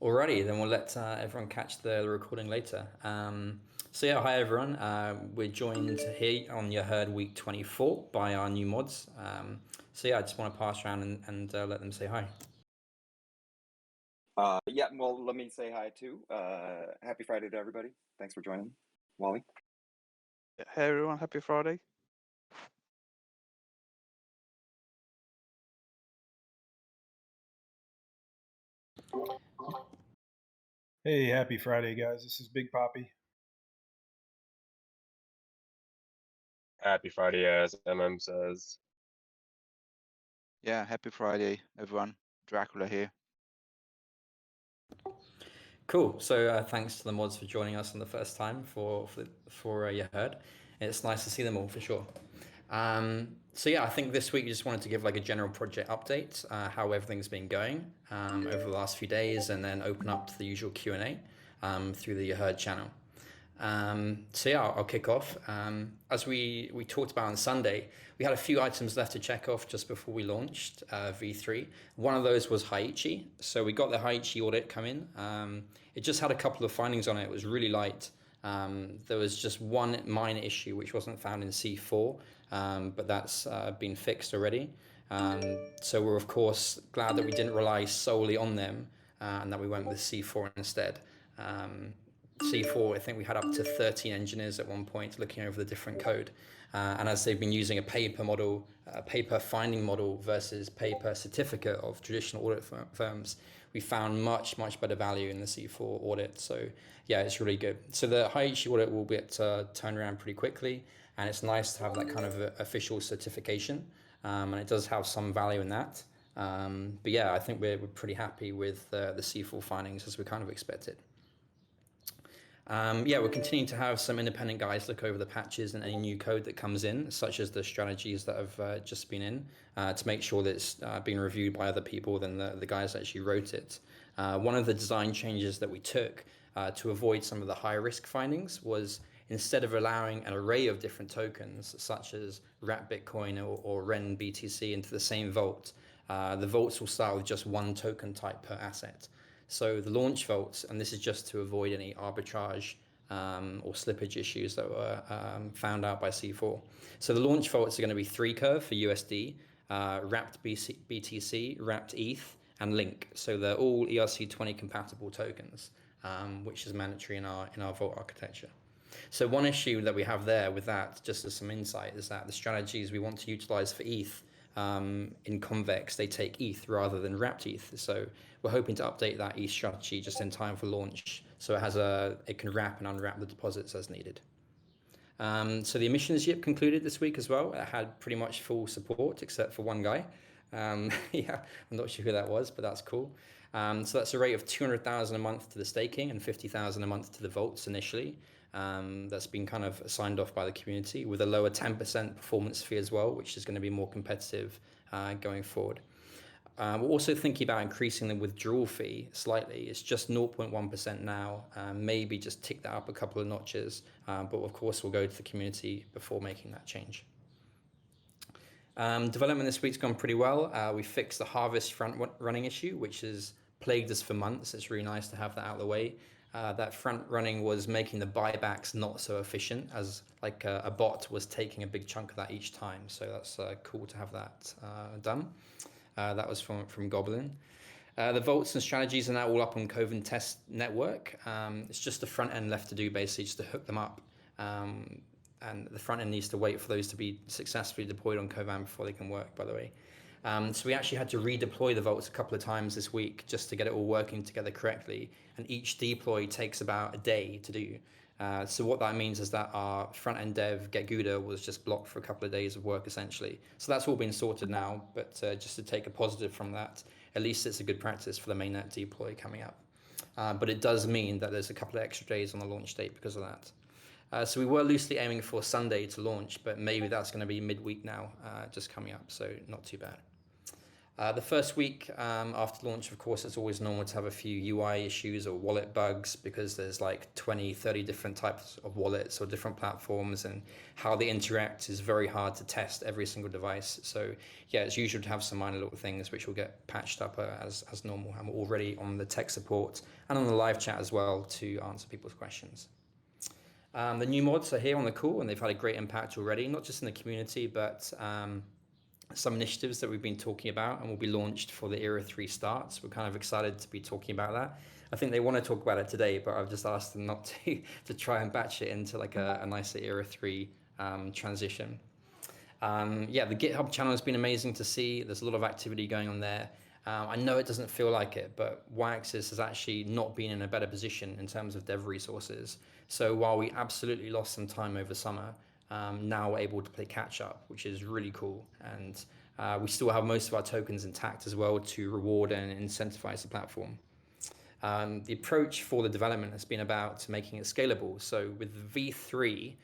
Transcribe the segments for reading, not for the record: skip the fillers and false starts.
Alrighty, then we'll let everyone catch the recording later. So yeah, hi everyone. We're joined here on your herd week 24 by our new mods. So yeah, I just want to pass around and let them say hi. Yeah, well, let me say hi too. Happy Friday to everybody. Thanks for joining, Wally. Hey everyone, happy Friday. Hey, happy Friday, guys. This is Big Poppy. Happy Friday, as MM says. Yeah, happy Friday, everyone. Dracula here. Cool. So thanks to the mods for joining us on the first time for your herd. It's nice to see them all for sure. So yeah, I think this week we just wanted to give like a general project update, how everything's been going over the last few days, and then open up to the usual Q&A through the Herd channel. So yeah, I'll kick off. As we talked about on Sunday, we had a few items left to check off just before we launched V3. One of those was Heichi. So we got the Heichi audit come in. It just had a couple of findings on it. It was really light. There was just one minor issue which wasn't found in C4, but that's been fixed already. So we're of course glad that we didn't rely solely on them and that we went with C4 instead. C4, I think we had up to 13 engineers at one point looking over the different code. And as they've been using a paper model, a paper finding model versus paper certificate of traditional audit firms, we found much better value in the C4 audit. So yeah, it's really good. So the Heichi audit will get turned around pretty quickly, and it's nice to have that kind of official certification. And it does have some value in that. But yeah, I think we're pretty happy with the C4 findings as we kind of expected. Yeah, we're continuing to have some independent guys look over the patches and any new code that comes in, such as the strategies that have just been in, to make sure that it's being reviewed by other people than the guys that actually wrote it. One of the design changes that we took to avoid some of the high risk findings was instead of allowing an array of different tokens, such as wrap Bitcoin or Ren BTC into the same vault, the vaults will start with just one token type per asset. So the launch vaults, and this is just to avoid any arbitrage or slippage issues that were found out by C4. So the launch vaults are going to be 3 curve for USD, wrapped BTC, wrapped ETH, and Link. So they're all ERC20 compatible tokens, which is mandatory in our vault architecture. So one issue that we have there with that, just as some insight, is that the strategies we want to utilize for ETH in Convex, they take ETH rather than wrapped ETH. So we're hoping to update that ETH strategy just in time for launch, so it can wrap and unwrap the deposits as needed. So the emissions yip concluded this week as well. It had pretty much full support except for one guy. Yeah, I'm not sure who that was, but that's cool. So that's a rate of 200,000 a month to the staking and 50,000 a month to the vaults initially. That's been kind of signed off by the community with a lower 10% performance fee as well, which is going to be more competitive going forward. We're also thinking about increasing the withdrawal fee slightly. It's just 0.1% now, maybe just tick that up a couple of notches, but of course we'll go to the community before making that change. Development this week's gone pretty well. We fixed the harvest front running issue, which has plagued us for months. It's really nice to have that out of the way. That front running was making the buybacks not so efficient, as like a bot was taking a big chunk of that each time. So that's cool to have that done. That was from Goblin. The vaults and strategies are now all up on Coven Test Network. It's just the front end left to do, basically just to hook them up. And the front end needs to wait for those to be successfully deployed on Kovan before they can work, by the way. So we actually had to redeploy the vaults a couple of times this week just to get it all working together correctly. And each deploy takes about a day to do. So what that means is that our front-end dev, GetGouda, was just blocked for a couple of days of work, essentially. So that's all been sorted now, but just to take a positive from that, at least it's a good practice for the mainnet deploy coming up. But it does mean that there's a couple of extra days on the launch date because of that. So we were loosely aiming for Sunday to launch, but maybe that's going to be midweek now, just coming up, so not too bad. The first week after launch, of course, it's always normal to have a few UI issues or wallet bugs because there's like 20, 30 different types of wallets or different platforms, and how they interact is very hard to test every single device. So yeah, it's usual to have some minor little things which will get patched up as normal. And we're already on the tech support and on the live chat as well to answer people's questions. The new mods are here on the call, and they've had a great impact already, not just in the community, but some initiatives that we've been talking about and will be launched for the Era 3 starts. We're kind of excited to be talking about that. I think they want to talk about it today, but I've just asked them not to try and batch it into like a nicer Era 3 transition. Yeah, the GitHub channel has been amazing to see. There's a lot of activity going on there. I know it doesn't feel like it, but yAxis has actually not been in a better position in terms of dev resources. So while we absolutely lost some time over summer, now we're able to play catch up, which is really cool. And we still have most of our tokens intact as well to reward and incentivize the platform. The approach for the development has been about making it scalable. So with V3,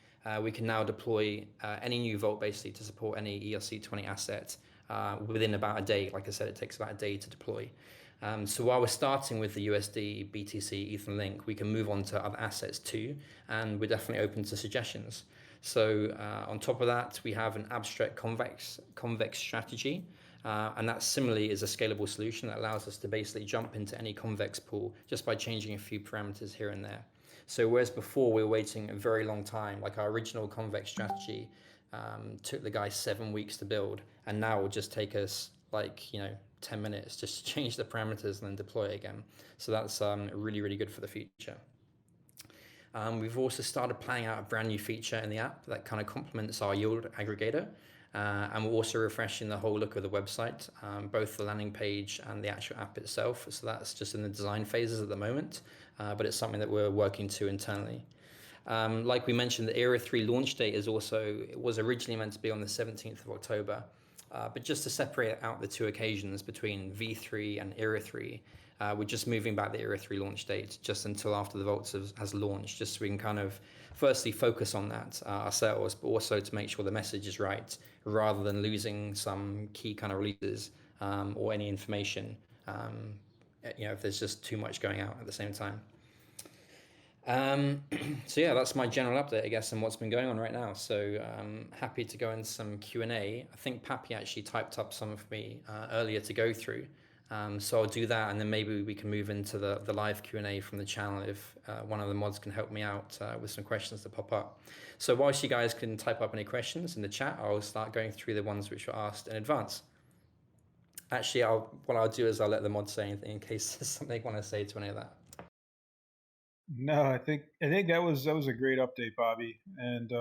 we can now deploy any new vault basically to support any ERC20 asset within about a day. Like I said, it takes about a day to deploy. So while we're starting with the USD, BTC, Ether Link, we can move on to other assets too, and we're definitely open to suggestions. So on top of that, we have an abstract convex strategy, and that similarly is a scalable solution that allows us to basically jump into any convex pool just by changing a few parameters here and there. So whereas before we were waiting a very long time, like our original convex strategy took the guy 7 weeks to build, and now it will just take us like 10 minutes just to change the parameters and then deploy it again. So that's really, really good for the future. We've also started planning out a brand new feature in the app that kind of complements our yield aggregator. And we're also refreshing the whole look of the website, both the landing page and the actual app itself. So that's just in the design phases at the moment, but it's something that we're working to internally. Like we mentioned, the Era 3 launch date it was originally meant to be on the 17th of October. But just to separate out the two occasions between V3 and Era 3, we're just moving back the Era 3 launch date just until after the Vaults has launched, just so we can kind of firstly focus on that ourselves, but also to make sure the message is right, rather than losing some key kind of releases or any information, if there's just too much going out at the same time. So yeah, that's my general update, I guess, on what's been going on right now. So happy to go into some Q&A. I think Pappy actually typed up some for me earlier to go through. So I'll do that, and then maybe we can move into the live Q&A from the channel if one of the mods can help me out with some questions that pop up. So whilst you guys can type up any questions in the chat, I'll start going through the ones which were asked in advance. Actually, what I'll do is I'll let the mod say anything in case there's something they want to say to any of that. No, I think that was a great update, Bobby. And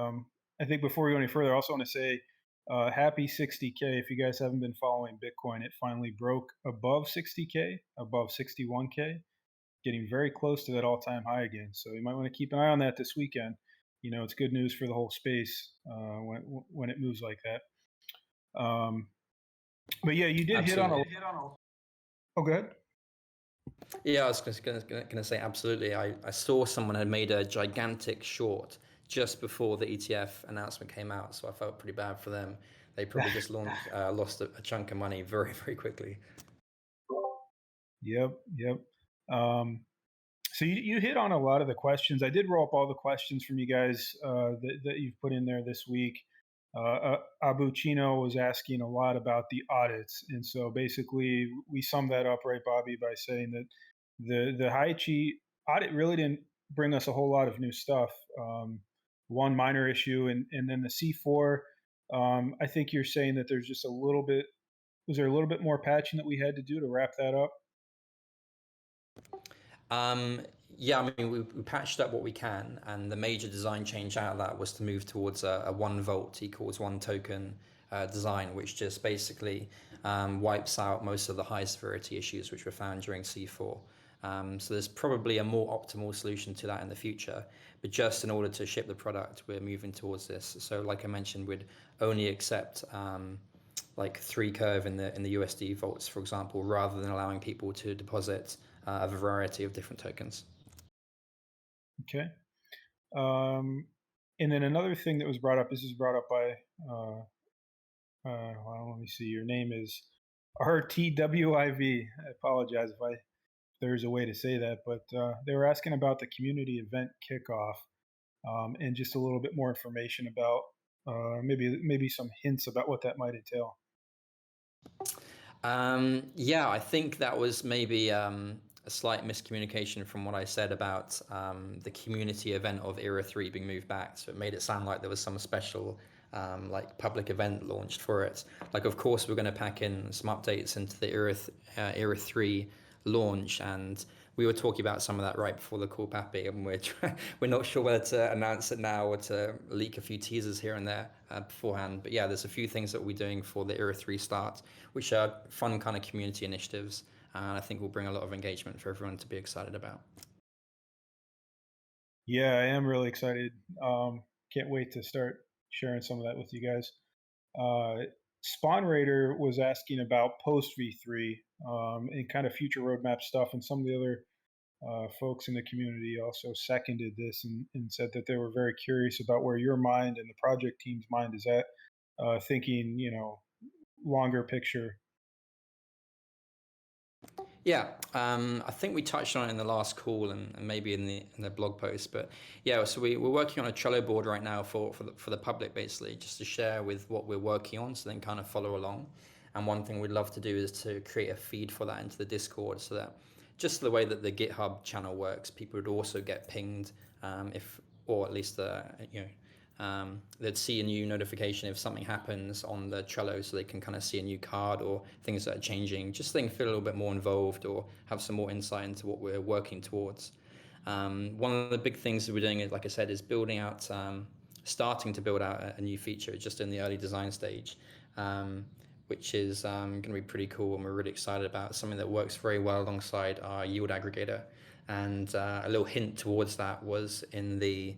I think before we go any further, I also want to say happy 60K. If you guys haven't been following Bitcoin, it finally broke above 60K, above 61K, getting very close to that all-time high again. So you might want to keep an eye on that this weekend. It's good news for the whole space when it moves like that. But yeah, you did hit on a. Oh, go ahead. Yeah, I was going to say absolutely. I saw someone had made a gigantic short just before the ETF announcement came out, so I felt pretty bad for them. They probably just lost a chunk of money very, very quickly. Yep. So you hit on a lot of the questions. I did roll up all the questions from you guys that you've put in there this week. Abu Chino was asking a lot about the audits, and so basically we summed that up, right, Bobby, by saying that the Heichi audit really didn't bring us a whole lot of new stuff. One minor issue, and then the C4. I think you're saying that there's just a little bit. Was there a little bit more patching that we had to do to wrap that up? Yeah, I mean, we patched up what we can, and the major design change out of that was to move towards a 1 volt equals 1 token design, which just basically wipes out most of the high severity issues which were found during C4. So there's probably a more optimal solution to that in the future, but just in order to ship the product, we're moving towards this. So like I mentioned, we'd only accept like 3 curve in the USD vaults, for example, rather than allowing people to deposit a variety of different tokens. Okay. And then another thing that was brought up, this is brought up by, well, let me see, your name is RTWIV. I apologize if there's a way to say that, but they were asking about the community event kickoff, and just a little bit more information about maybe some hints about what that might entail. Yeah, I think that was maybe a slight miscommunication from what I said about the community event of Era 3 being moved back. So it made it sound like there was some special like public event launched for it. Like, of course, we're going to pack in some updates into the Era 3 launch, and we were talking about some of that right before the call, Pappy, and we're not sure whether to announce it now or to leak a few teasers here and there beforehand. But yeah, there's a few things that we're doing for the Era 3 start, which are fun kind of community initiatives, and I think will bring a lot of engagement for everyone to be excited about. Yeah, I am really excited. Can't wait to start sharing some of that with you guys. Spawn Raider was asking about post V3 and kind of future roadmap stuff, and some of the other folks in the community also seconded this and said that they were very curious about where your mind and the project team's mind is at, thinking, longer picture. Yeah, I think we touched on it in the last call and maybe in the blog post, but yeah, so we're working on a Trello board right now for the public, basically, just to share with what we're working on, so then kind of follow along. And one thing we'd love to do is to create a feed for that into the Discord, so that just the way that the GitHub channel works, people would also get pinged or at least they'd see a new notification if something happens on the Trello, so they can kind of see a new card or things that are changing, just so they can feel a little bit more involved or have some more insight into what we're working towards. One of the big things that we're doing, like I said, is starting to build out a new feature, just in the early design stage, which is going to be pretty cool, and we're really excited about something that works very well alongside our yield aggregator. And a little hint towards that was in the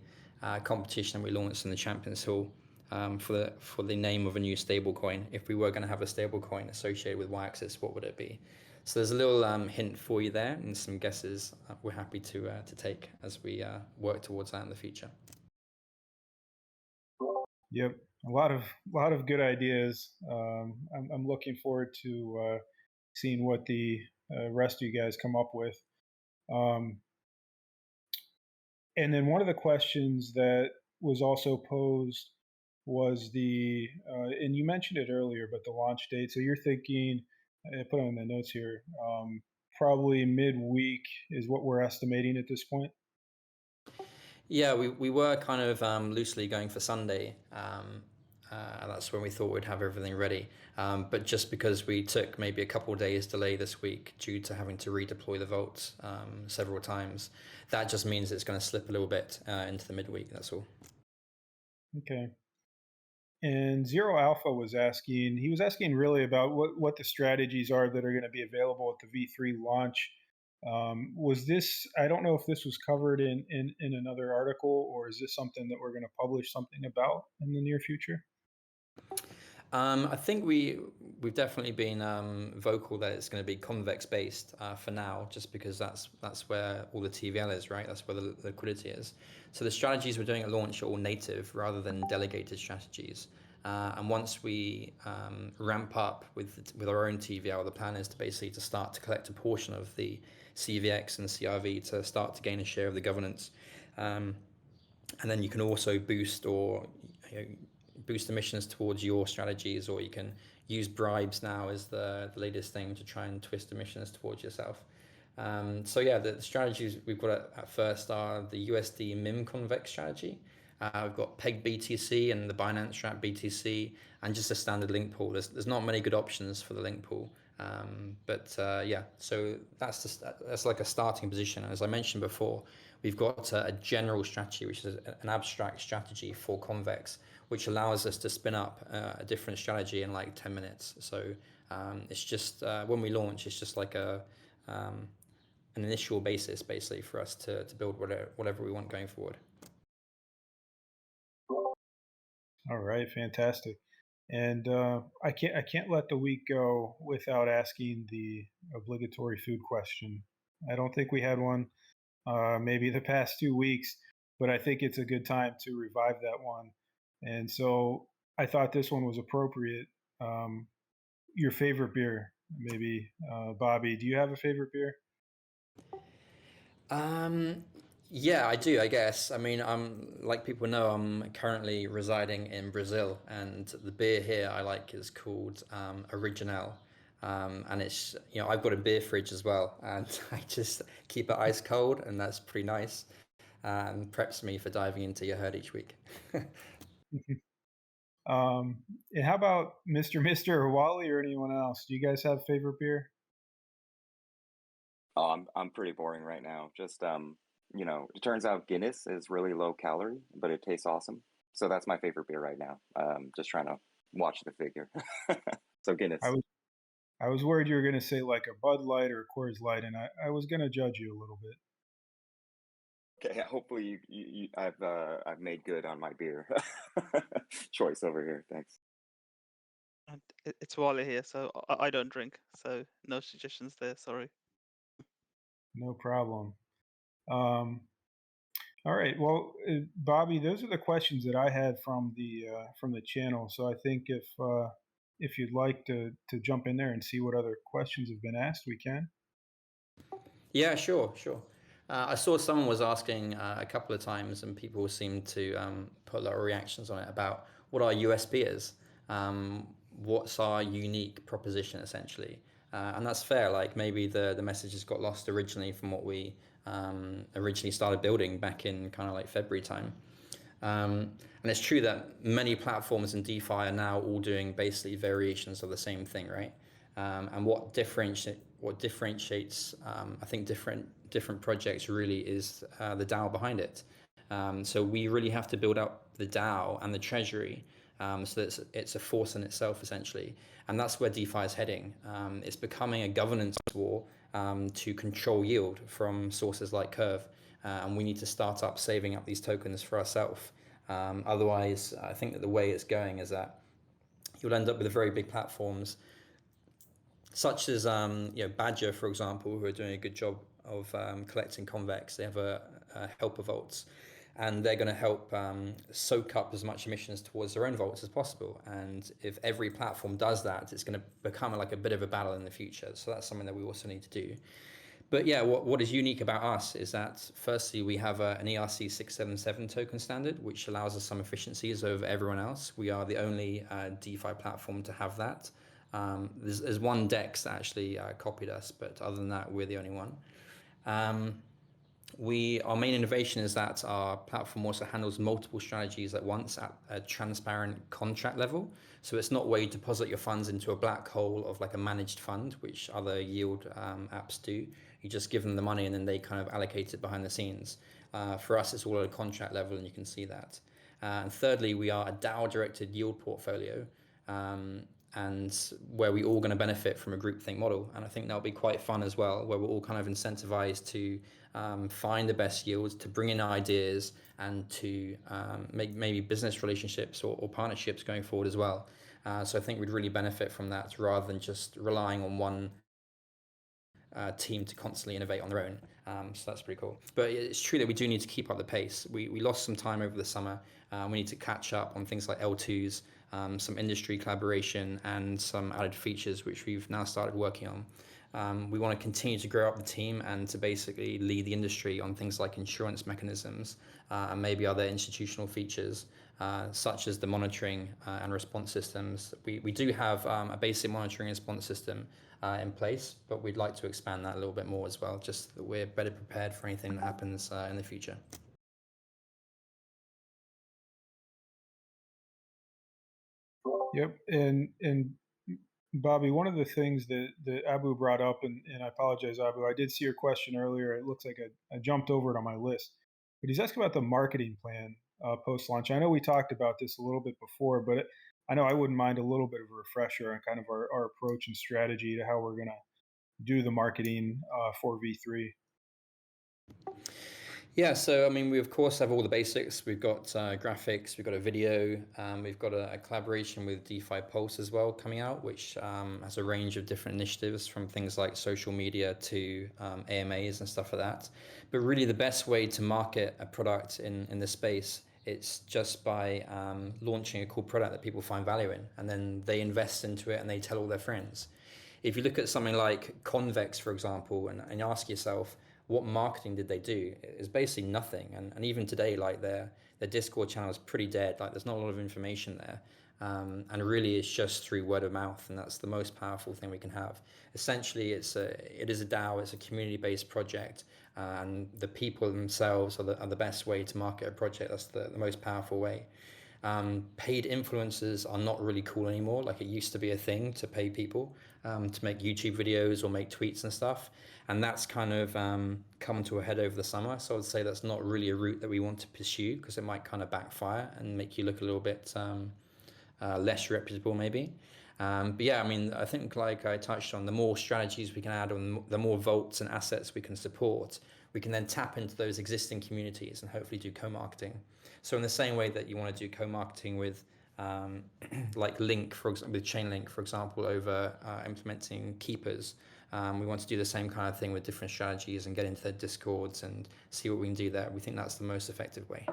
competition that we launched in the Champions Hall for the name of a new stablecoin. If we were going to have a stablecoin associated with yAxis, what would it be? So there's a little hint for you there, and some guesses we're happy to take as we work towards that in the future. Yep, a lot of good ideas. I'm looking forward to seeing what the rest of you guys come up with. And then one of the questions that was also posed was and you mentioned it earlier, but the launch date. So you're thinking, I put on the notes here, probably midweek is what we're estimating at this point. Yeah, we were kind of loosely going for Sunday. That's when we thought we'd have everything ready. But just because we took maybe a couple of days delay this week due to having to redeploy the vaults several times, that just means it's going to slip a little bit into the midweek, that's all. Okay. And Zero Alpha was asking really about what the strategies are that are going to be available at the V3 launch. Was this, I don't know if this was covered in another article, or is this something that we're going to publish something about in the near future? I think we've definitely been vocal that it's going to be convex based for now, just because that's where all the TVL is, right? That's where the liquidity is. So the strategies we're doing at launch are all native rather than delegated strategies. And once we ramp up with our own TVL, the plan is to basically start to collect a portion of the CVX and CRV to start to gain a share of the governance. And then you can also boost emissions towards your strategies, or you can use bribes now as the latest thing to try and twist emissions towards yourself. So yeah, the strategies we've got at first are the USD MIM convex strategy. We've got PEG BTC and the Binance Strat BTC, and just a standard link pool. There's not many good options for the link pool. Yeah, so that's like a starting position. As I mentioned before, we've got a general strategy, which is an abstract strategy for convex, which allows us to spin up a different strategy in like 10 minutes. So it's just, when we launch, it's just like an initial basis, basically, for us to build whatever we want going forward. All right, fantastic. And I can't let the week go without asking the obligatory food question. I don't think we had one maybe the past 2 weeks, but I think it's a good time to revive that one. And so I thought this one was appropriate. Your favorite beer, maybe Bobby, do you have a favorite beer? Yeah, I do, I guess. I mean, like people know, I'm currently residing in Brazil, and the beer here I like is called Original. And it's, I've got a beer fridge as well, and I just keep it ice cold, and that's pretty nice, and preps me for diving into your herd each week. And how about Mr. or Wally or anyone else? Do you guys have favorite beer? Oh, I'm pretty boring right now. Just it turns out Guinness is really low calorie, but it tastes awesome. So that's my favorite beer right now. Just trying to watch the figure. So Guinness. I was I was worried you were going to say like a Bud Light or a Coors Light, and I was going to judge you a little bit. Okay, hopefully I've made good on my beer choice over here. Thanks. And it's Wally here, so I don't drink, so no suggestions there. Sorry. No problem. All right. Well, Bobby, those are the questions that I had from the channel. So I think if you'd like to jump in there and see what other questions have been asked, we can. Yeah, sure, sure. I saw someone was asking a couple of times, and people seemed to put a lot of reactions on it about what our USP is, what's our unique proposition essentially, and that's fair. Like maybe the messages got lost originally from what we originally started building back in kind of like February time. And it's true that many platforms in DeFi are now all doing basically variations of the same thing, right? And what differentiates, I think, different projects really is the DAO behind it. So we really have to build up the DAO and the treasury, so that it's a force in itself essentially, and that's where DeFi is heading. It's becoming a governance war to control yield from sources like Curve, and we need to start up saving up these tokens for ourselves. Otherwise, I think that the way it's going is that you'll end up with very big platforms such as Badger, for example, who are doing a good job of collecting convex. They have a helper vaults, and they're going to help soak up as much emissions towards their own vaults as possible. And if every platform does that, it's going to become like a bit of a battle in the future. So that's something that we also need to do. But yeah, what is unique about us is that firstly, we have an ERC 677 token standard, which allows us some efficiencies over everyone else. We are the only DeFi platform to have that. There's one DEX that actually copied us, but other than that, we're the only one. Our main innovation is that our platform also handles multiple strategies at once at a transparent contract level. So it's not where you deposit your funds into a black hole of like a managed fund, which other yield apps do. You just give them the money and then they kind of allocate it behind the scenes. For us, it's all at a contract level, and you can see that. And thirdly, we are a DAO-directed yield portfolio, and where we're all going to benefit from a groupthink model. And I think that'll be quite fun as well, where we're all kind of incentivized to find the best yields, to bring in ideas, and to make maybe business relationships or partnerships going forward as well. So I think we'd really benefit from that rather than just relying on one team to constantly innovate on their own. So that's pretty cool. But it's true that we do need to keep up the pace. We lost some time over the summer. We need to catch up on things like L2s, some industry collaboration, and some added features which we've now started working on. We want to continue to grow up the team and to basically lead the industry on things like insurance mechanisms and maybe other institutional features, such as the monitoring and response systems. We do have a basic monitoring and response system in place, but we'd like to expand that a little bit more as well, just that we're better prepared for anything that happens in the future. Yep. And Bobby, one of the things that Abu brought up, and I apologize, Abu, I did see your question earlier. It looks like I jumped over it on my list. But he's asking about the marketing plan post-launch. I know we talked about this a little bit before, but I know I wouldn't mind a little bit of a refresher on kind of our approach and strategy to how we're going to do the marketing for V3. Yeah, so I mean, we of course have all the basics. We've got graphics, we've got a video, we've got a collaboration with DeFi Pulse as well coming out, which has a range of different initiatives from things like social media to AMAs and stuff like that. But really the best way to market a product in this space, it's just by launching a cool product that people find value in, and then they invest into it and they tell all their friends. if you look at something like Convex, for example, and you ask yourself, what marketing did they do? It's basically nothing. And even today, like their Discord channel is pretty dead. Like there's not a lot of information there. And really it's just through word of mouth, and that's the most powerful thing we can have. Essentially, it is a DAO, it's a community-based project, and the people themselves are the best way to market a project. That's the most powerful way. Paid influencers are not really cool anymore. Like it used to be a thing to pay people to make YouTube videos or make tweets and stuff. And that's kind of come to a head over the summer. So I would say that's not really a route that we want to pursue, because it might kind of backfire and make you look a little bit less reputable maybe. But yeah, I mean, I think like I touched on, the more strategies we can add on, the more vaults and assets we can support, we can then tap into those existing communities and hopefully do co-marketing. So in the same way that you want to do co-marketing with like Link, for example, with Chainlink, for example, over implementing keepers, we want to do the same kind of thing with different strategies and get into their discords and see what we can do there. We think that's the most effective way.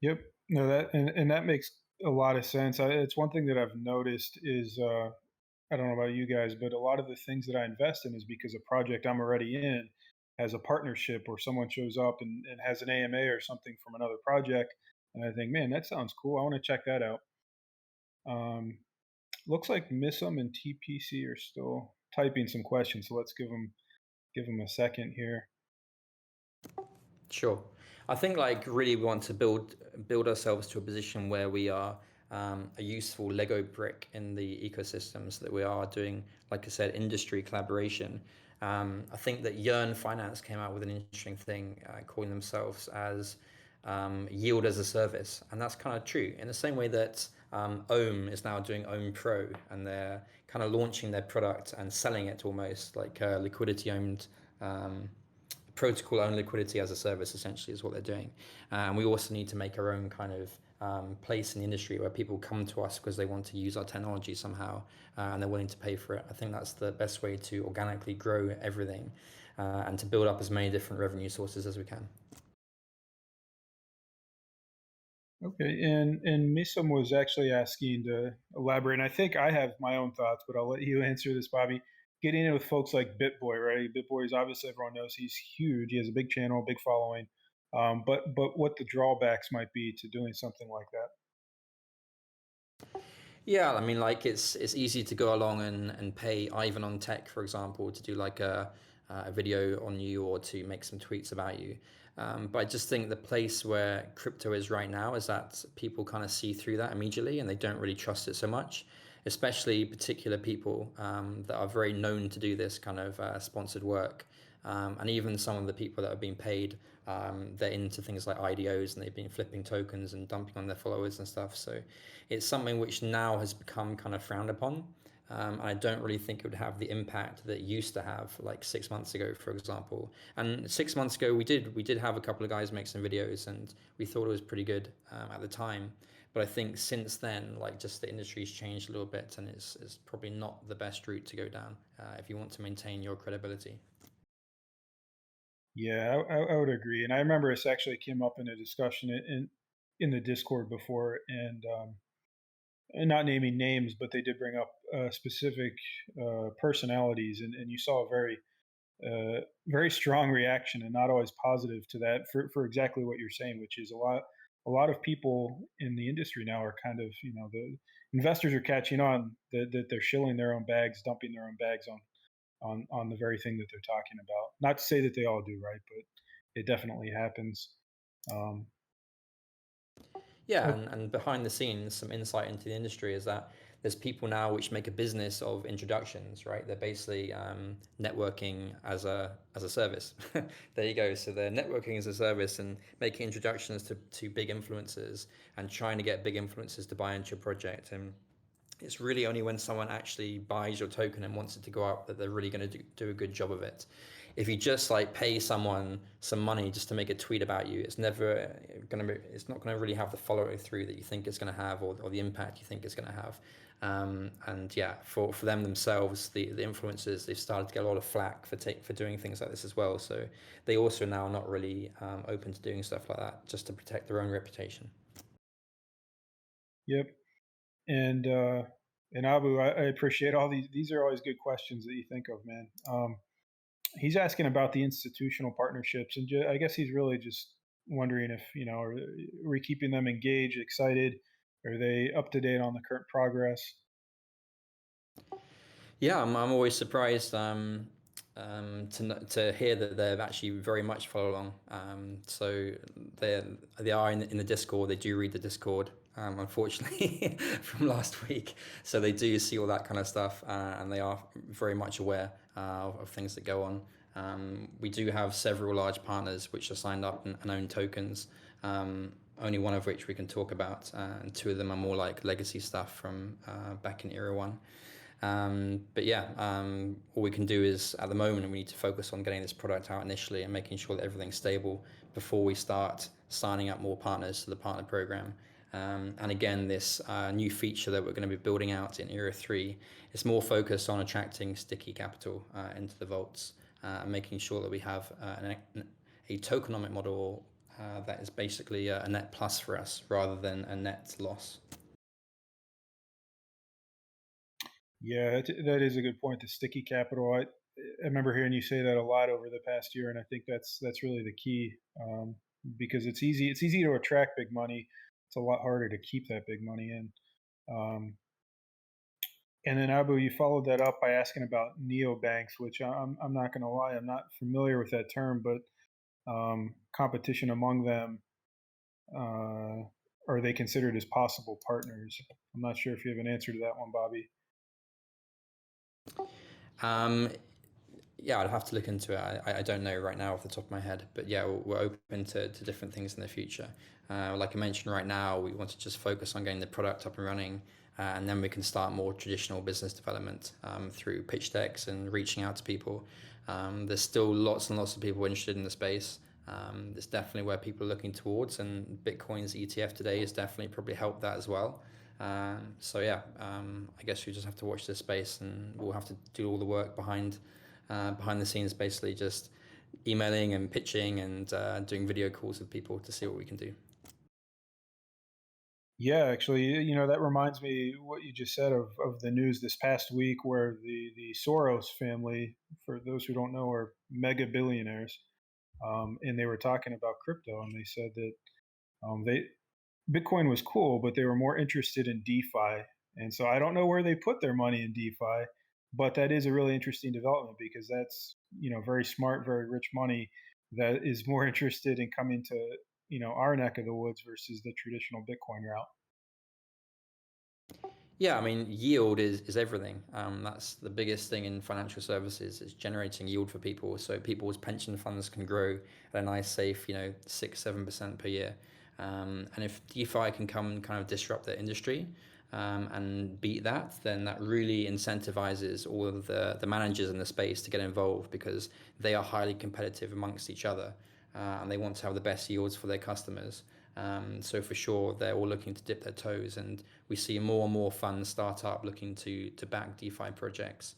Yep. No, and that makes a lot of sense. It's one thing that I've noticed is I don't know about you guys, but a lot of the things that I invest in is because a project I'm already in has a partnership, or someone shows up and has an AMA or something from another project, and I think, man, that sounds cool. I want to check that out. Looks like Missum and TPC are still typing some questions, so let's give them a second here. Sure. I think like really we want to build ourselves to a position where we are a useful Lego brick in the ecosystem, so that we are doing, like I said, industry collaboration. I think that Yearn Finance came out with an interesting thing, calling themselves as yield as a service, and that's kind of true. In the same way that Ohm is now doing Ohm Pro, and they're kind of launching their product and selling it almost like liquidity owned. Protocol owned liquidity as a service, essentially, is what they're doing. And we also need to make our own kind of place in the industry where people come to us because they want to use our technology somehow, and they're willing to pay for it. I think that's the best way to organically grow everything and to build up as many different revenue sources as we can. Okay, and Misum was actually asking to elaborate, and I think I have my own thoughts, but I'll let you answer this, Bobby. Getting in with folks like BitBoy, right? BitBoy is obviously, everyone knows he's huge. He has a big channel, big following. But what the drawbacks might be to doing something like that? Yeah, I mean, like it's easy to go along and pay Ivan on Tech, for example, to do like a video on you or to make some tweets about you. But I just think the place where crypto is right now is that people kind of see through that immediately, and they don't really trust it so much, especially particular people that are very known to do this kind of sponsored work. And even some of the people that are being paid, they're into things like IDOs, and they've been flipping tokens and dumping on their followers and stuff. So it's something which now has become kind of frowned upon. And I don't really think it would have the impact that it used to have, like 6 months ago, for example. And 6 months ago, we did have a couple of guys make some videos, and we thought it was pretty good at the time. But I think since then, like just the industry's changed a little bit, and it's probably not the best route to go down if you want to maintain your credibility. Yeah, I would agree. And I remember this actually came up in a discussion in the Discord before, and not naming names, but they did bring up specific personalities, and you saw a very strong reaction, and not always positive to that, for exactly what you're saying, which is a lot of people in the industry now are kind of, the investors are catching on that they're shilling their own bags, dumping their own bags on the very thing that they're talking about. Not to say that they all do, right, but it definitely happens. Yeah, and behind the scenes, some insight into the industry is that there's people now which make a business of introductions, right? They're basically networking as a service. There you go. So they're networking as a service and making introductions to big influencers and trying to get big influencers to buy into your project. And it's really only when someone actually buys your token and wants it to go up that they're really going to do a good job of it. If you just like pay someone some money just to make a tweet about you, it's not going to really have the follow through that you think it's going to have, or the impact you think it's going to have. And yeah, for them themselves, the influencers, they've started to get a lot of flack for doing things like this as well. So they also now are not really open to doing stuff like that just to protect their own reputation. Yep. And Abu, I appreciate all these. These are always good questions that you think of, man. He's asking about the institutional partnerships, and I guess he's really just wondering if are we keeping them engaged, excited? Are they up to date on the current progress? Yeah, I'm always surprised to hear that they've actually very much followed along. So they are in the Discord. They do read the Discord, unfortunately, from last week. So they do see all that kind of stuff, and they are very much aware of things that go on. We do have several large partners which are signed up and own tokens. Only one of which we can talk about, and two of them are more like legacy stuff from back in Era 1. But yeah, all we can do is, at the moment, we need to focus on getting this product out initially and making sure that everything's stable before we start signing up more partners to the partner program. And again, this new feature that we're going to be building out in Era 3 is more focused on attracting sticky capital into the vaults and making sure that we have a tokenomic model that is basically a net plus for us rather than a net loss. Yeah, that is a good point. The sticky capital. I remember hearing you say that a lot over the past year, and I think that's really the key, because it's easy. It's easy to attract big money. It's a lot harder to keep that big money in. And then Abu, you followed that up by asking about neobanks, which I'm not going to lie, I'm not familiar with that term, but competition among them. Are they considered as possible partners? I'm not sure if you have an answer to that one, Bobby. Yeah, I'd have to look into it. I don't know right now off the top of my head, but yeah, we're open to different things in the future. Like I mentioned, right now we want to just focus on getting the product up and running, and then we can start more traditional business development through pitch decks and reaching out to people. There's still lots and lots of people interested in the space. It's definitely where people are looking towards, and Bitcoin's ETF today has definitely probably helped that as well. So yeah, I guess we just have to watch this space, and we'll have to do all the work behind the scenes, basically just emailing and pitching and doing video calls with people to see what we can do. Yeah, actually, that reminds me what you just said of the news this past week, where the Soros family, for those who don't know, are mega billionaires, and they were talking about crypto, and they said that Bitcoin was cool, but they were more interested in DeFi. And so I don't know where they put their money in DeFi, but that is a really interesting development, because that's, very smart, very rich money that is more interested in coming to, our neck of the woods versus the traditional Bitcoin route. Yeah, I mean, yield is everything. That's the biggest thing in financial services, is generating yield for people, so people's pension funds can grow at a nice, safe, 6-7% per year. And if DeFi can come and kind of disrupt the industry and beat that, then that really incentivizes all of the managers in the space to get involved, because they are highly competitive amongst each other, and they want to have the best yields for their customers. So for sure, they're all looking to dip their toes, and we see more and more funds start up looking to back DeFi projects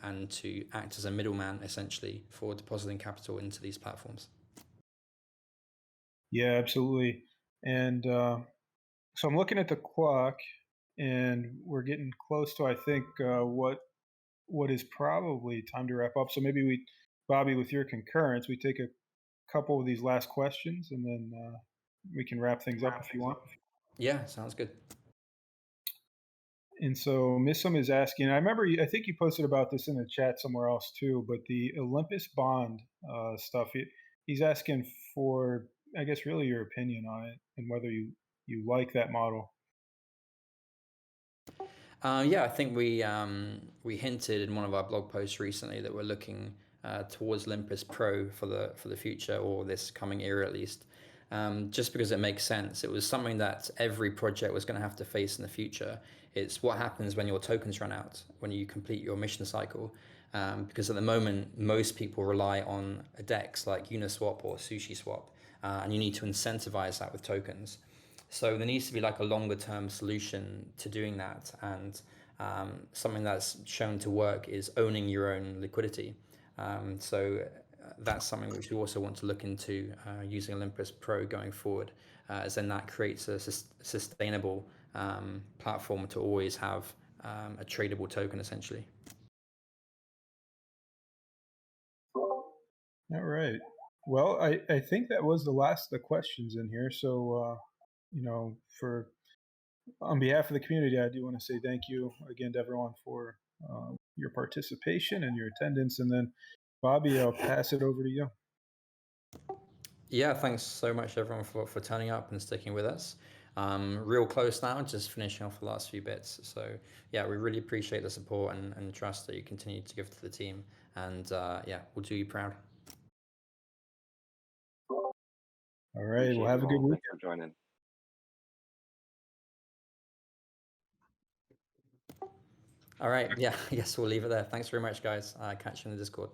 and to act as a middleman, essentially, for depositing capital into these platforms. Yeah, absolutely. And so I'm looking at the clock, and we're getting close to, I think, what is probably time to wrap up. So maybe Bobby, with your concurrence, we take a couple of these last questions, and then we can wrap things up if you want. Yeah, sounds good. And so Missum is asking, I think you posted about this in the chat somewhere else too, but the Olympus bond stuff, he's asking for, I guess, really your opinion on it and whether you like that model. Yeah, I think we hinted in one of our blog posts recently that we're looking towards Olympus Pro for the future, or this coming era at least, just because it makes sense. It was something that every project was going to have to face in the future. It's what happens when your tokens run out, when you complete your mission cycle. Because at the moment, most people rely on a DEX like Uniswap or SushiSwap, and you need to incentivize that with tokens. So there needs to be like a longer term solution to doing that, and something that's shown to work is owning your own liquidity. So that's something which we also want to look into using Olympus Pro going forward, as then that creates a sustainable platform to always have a tradable token, essentially. All right. Well, I think that was the last of the questions in here. So, on behalf of the community, I do want to say thank you again to everyone for your participation and your attendance. And then, Bobby, I'll pass it over to you. Yeah, thanks so much everyone for turning up and sticking with us. Real close now, just finishing off the last few bits. So yeah, we really appreciate the support and trust that you continue to give to the team. And yeah, we'll do you proud. All right. Appreciate Well, have a you good all. week. Thanks for joining. All right. Yeah, I guess we'll leave it there. Thanks very much, guys. Catch you in the Discord.